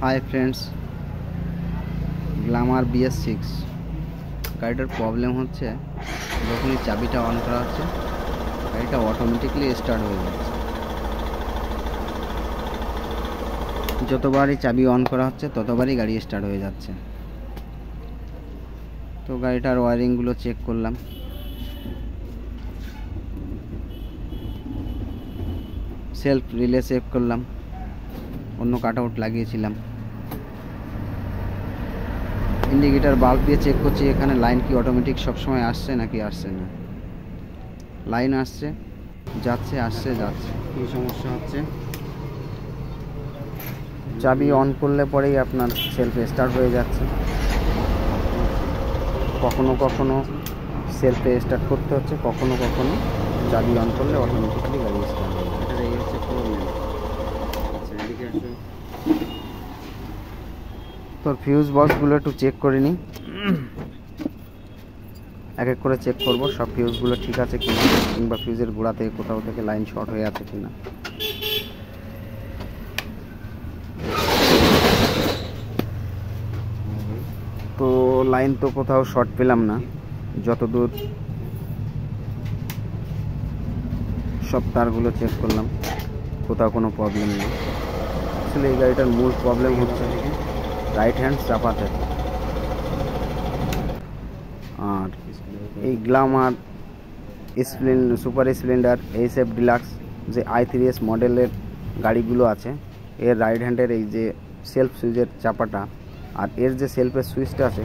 Hi friends, Glamour BS6 গাড়িটার problem হচ্ছে যখনই চাবিটা অন করা হচ্ছে গাড়িটা অটোমেটিকলি স্টার্ট হয়ে যাচ্ছে। যতবারই চাবি অন করা হচ্ছে ততবারই গাড়ি স্টার্ট হয়ে যাচ্ছে। তো গাড়িটার ওয়ারিংগুলো চেক করলাম। সেলফ রিলে চেক করলাম, অন্য কাট আউট লাগিয়েছিলাম। ইন্ডিকেটার বাল্ব দিয়ে চেক করছি এখানে লাইন কি অটোমেটিক সবসময় আসছে নাকি আসছে না। লাইন আসছে, যাচ্ছে, আসছে, যাচ্ছে। কী সমস্যা হচ্ছে? চাবি অন করলে পরেই আপনার সেলফ স্টার্ট হয়ে যাচ্ছে। কখনো কখনো সেলফে স্টার্ট করতে হচ্ছে, কখনো কখনো চাবি অন করলে অটোমেটিকলি গাড়ি স্টার্ট হয়ে যাচ্ছে। এই হচ্ছে প্রবলেম। আচ্ছা, এদিকে আসো। তোর ফিউজ বক্সগুলো একটু চেক করে নিই। এক এক করে চেক করব সব ফিউজগুলো ঠিক আছে কিনা, কিংবা ফিউজের গোড়া থেকে কোথাও থেকে লাইন শর্ট হয়ে আছে কিনা। তো লাইন তো কোথাও শর্ট পেলাম না, যতদূর সব তারগুলো চেক করলাম, কোথাও কোনো প্রবলেম নেই। আসলে এই গাড়িটার মূল প্রবলেম হচ্ছে রাইট হ্যান্ড চাপাতে। আর এই Glamour super Splendor SF deluxe যে i3s মডেলের গাড়িগুলো আছে, এর রাইট হ্যান্ডের এই যে সেলফ সুইচের চাপাটা আর এর যে সেলফের সুইচটা আছে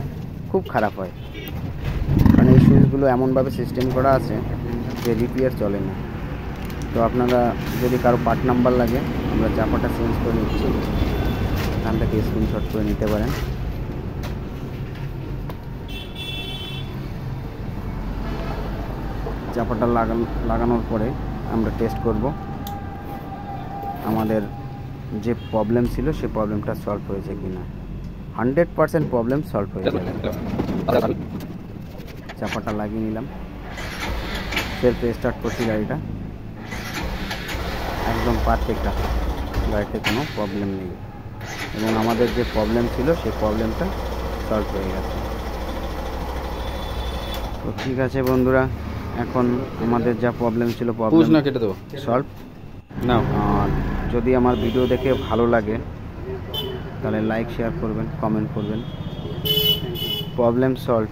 খুব খারাপ হয়। কারণ এই সুইচগুলো এমনভাবে সিস্টেম করা আছে যে রিপেয়ার চলে না। তো আপনারা যদি কারো পার্ট নাম্বার লাগে, আমরা চাপাটা চেঞ্জ করে নিচ্ছি, এখান থেকে স্ক্রিনশট করে নিতে পারেন। চাপাটা লাগানোর পরে আমরা টেস্ট করব আমাদের যে প্রবলেম ছিল সেই প্রবলেমটা সলভ হয়েছে কিনা। 100% প্রবলেম সলভ হয়ে যাবে। চাপাটা লাগিয়ে নিলাম, সেলফে স্টার্ট করছি গাড়িটা, একদম পারফেক্ট আছে, গাড়িতে কোনো প্রবলেম নেই এবং আমাদের যে প্রবলেম ছিল সেই প্রবলেমটা সলভ হয়ে গেছে। তো ঠিক আছে বন্ধুরা, এখন আমাদের যা প্রবলেম ছিল প্রবলেম কেটে দেবো সলভ না। আর যদি আমার ভিডিও দেখে ভালো লাগে তাহলে লাইক শেয়ার করবেন, কমেন্ট করবেন। Problem solve.